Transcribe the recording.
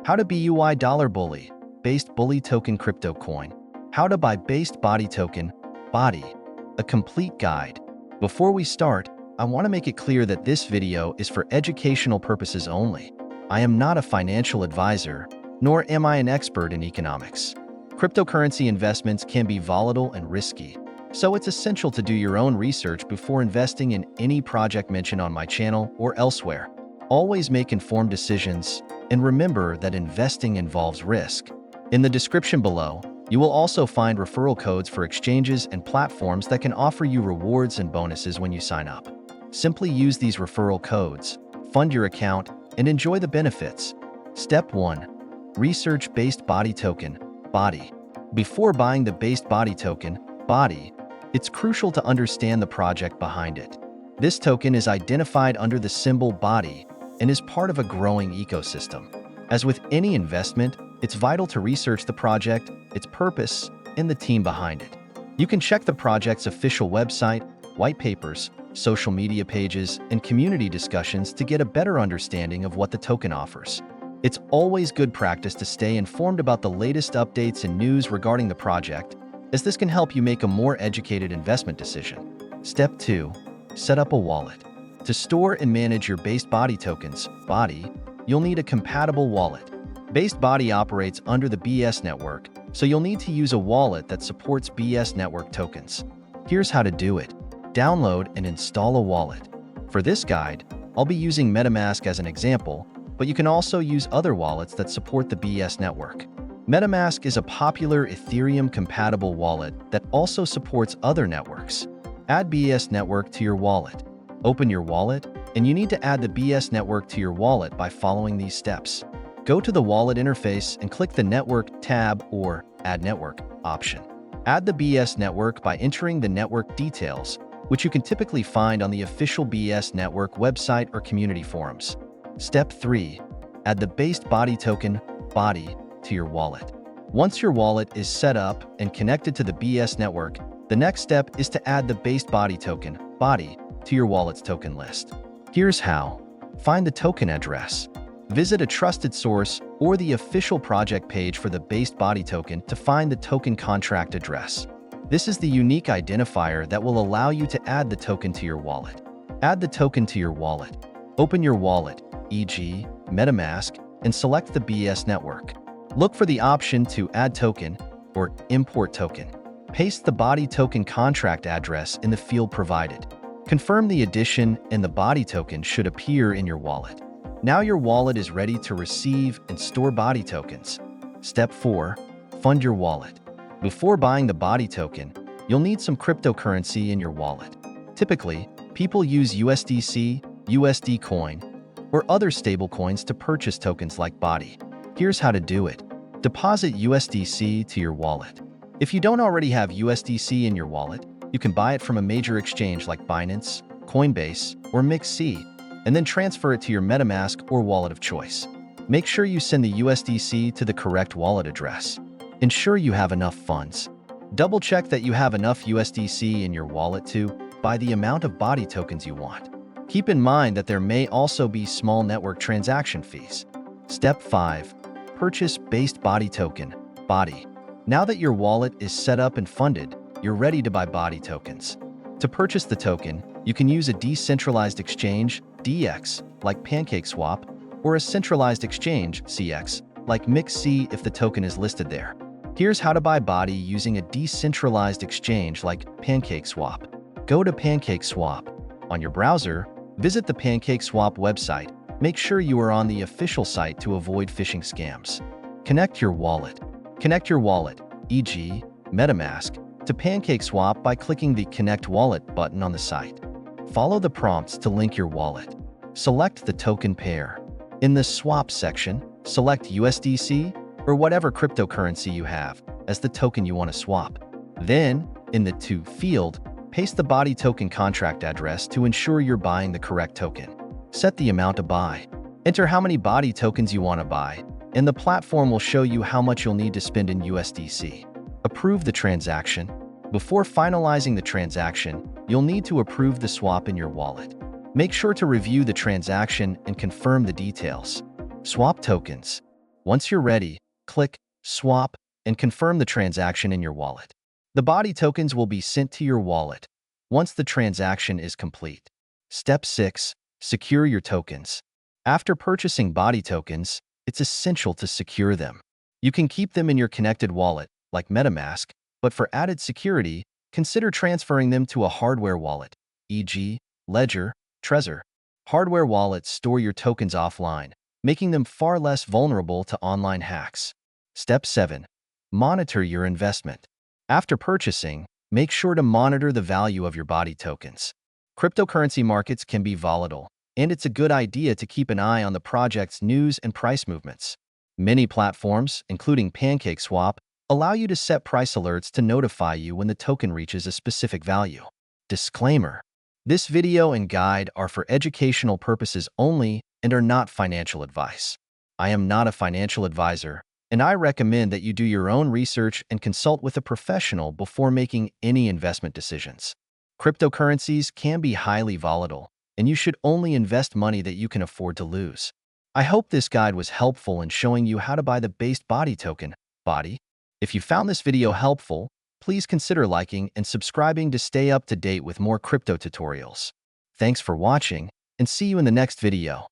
How to BUI Dollar Bully, Based Bully Token Crypto Coin. How to buy Based Body Token, BODY. A complete guide. Before we start, I want to make it clear that this video is for educational purposes only. I am not a financial advisor, nor am I an expert in economics. Cryptocurrency investments can be volatile and risky, so it's essential to do your own research before investing in any project mentioned on my channel or elsewhere. Always make informed decisions, and remember that investing involves risk. In the description below, you will also find referral codes for exchanges and platforms that can offer you rewards and bonuses when you sign up. Simply use these referral codes, fund your account, and enjoy the benefits. Step 1. Research Based Body Token, BODY. Before buying the Based Body Token, BODY, it's crucial to understand the project behind it. This token is identified under the symbol BODY and is part of a growing ecosystem. As with any investment, it's vital to research the project, its purpose, and the team behind it. You can check the project's official website, white papers, social media pages, and community discussions to get a better understanding of what the token offers. It's always good practice to stay informed about the latest updates and news regarding the project, as this can help you make a more educated investment decision. Step 2. Set up a wallet. To store and manage your Based Body tokens, BODY, you'll need a compatible wallet. Based Body operates under the BS network, so you'll need to use a wallet that supports BS network tokens. Here's how to do it. Download and install a wallet. For this guide, I'll be using MetaMask as an example, but you can also use other wallets that support the BS network. MetaMask is a popular Ethereum-compatible wallet that also supports other networks. Add BS network to your wallet. Open your wallet, and you need to add the BS network to your wallet by following these steps. Go to the wallet interface and click the Network tab or Add Network option. Add the BS network by entering the network details, which you can typically find on the official BS network website or community forums. Step 3. Add the Based Body token, BODY, to your wallet. Once your wallet is set up and connected to the BS network, the next step is to add the Based Body token, BODY, to your wallet's token list. Here's how. Find the token address. Visit a trusted source or the official project page for the Based Body token to find the token contract address. This is the unique identifier that will allow you to add the token to your wallet. Add the token to your wallet. Open your wallet, e.g., MetaMask, and select the BS network. Look for the option to Add Token or Import Token. Paste the BODY token contract address in the field provided. Confirm the addition and the BODY token should appear in your wallet. Now your wallet is ready to receive and store BODY tokens. Step 4. Fund your wallet. Before buying the BODY token, you'll need some cryptocurrency in your wallet. Typically, people use USDC, USD Coin, or other stablecoins to purchase tokens like BODY. Here's how to do it. Deposit USDC to your wallet. If you don't already have USDC in your wallet, you can buy it from a major exchange like Binance, Coinbase, or MixC, and then transfer it to your MetaMask or wallet of choice. Make sure you send the USDC to the correct wallet address. Ensure you have enough funds. Double-check that you have enough USDC in your wallet to buy the amount of BODY tokens you want. Keep in mind that there may also be small network transaction fees. Step 5. Purchase Based Body token, BODY. Now that your wallet is set up and funded, you're ready to buy BODY tokens. To purchase the token, you can use a decentralized exchange, DX, like PancakeSwap, or a centralized exchange, CX, like MixC if the token is listed there. Here's how to buy BODY using a decentralized exchange like PancakeSwap. Go to PancakeSwap. On your browser, visit the PancakeSwap website. Make sure you are on the official site to avoid phishing scams. Connect your wallet. Connect your wallet, e.g., MetaMask, to PancakeSwap by clicking the Connect Wallet button on the site. Follow the prompts to link your wallet. Select the token pair. In the Swap section, select USDC or whatever cryptocurrency you have as the token you want to swap. Then, in the To field, paste the BODY token contract address to ensure you're buying the correct token. Set the amount to buy. Enter how many BODY tokens you want to buy, and the platform will show you how much you'll need to spend in USDC. Approve the transaction. Before finalizing the transaction, you'll need to approve the swap in your wallet. Make sure to review the transaction and confirm the details. Swap tokens. Once you're ready, click Swap and confirm the transaction in your wallet. The body tokens will be sent to your wallet once the transaction is complete. Step 6. Secure your tokens. After purchasing body tokens, it's essential to secure them. You can keep them in your connected wallet, like MetaMask, but for added security, consider transferring them to a hardware wallet, e.g., Ledger, Trezor. Hardware wallets store your tokens offline, making them far less vulnerable to online hacks. Step 7. Monitor your investment. After purchasing, make sure to monitor the value of your body tokens. Cryptocurrency markets can be volatile, and it's a good idea to keep an eye on the project's news and price movements. Many platforms, including PancakeSwap, allow you to set price alerts to notify you when the token reaches a specific value. Disclaimer: this video and guide are for educational purposes only and are not financial advice. I am not a financial advisor, and I recommend that you do your own research and consult with a professional before making any investment decisions. Cryptocurrencies can be highly volatile, and you should only invest money that you can afford to lose. I hope this guide was helpful in showing you how to buy the based body token, body. If you found this video helpful, please consider liking and subscribing to stay up to date with more crypto tutorials. Thanks for watching, and see you in the next video.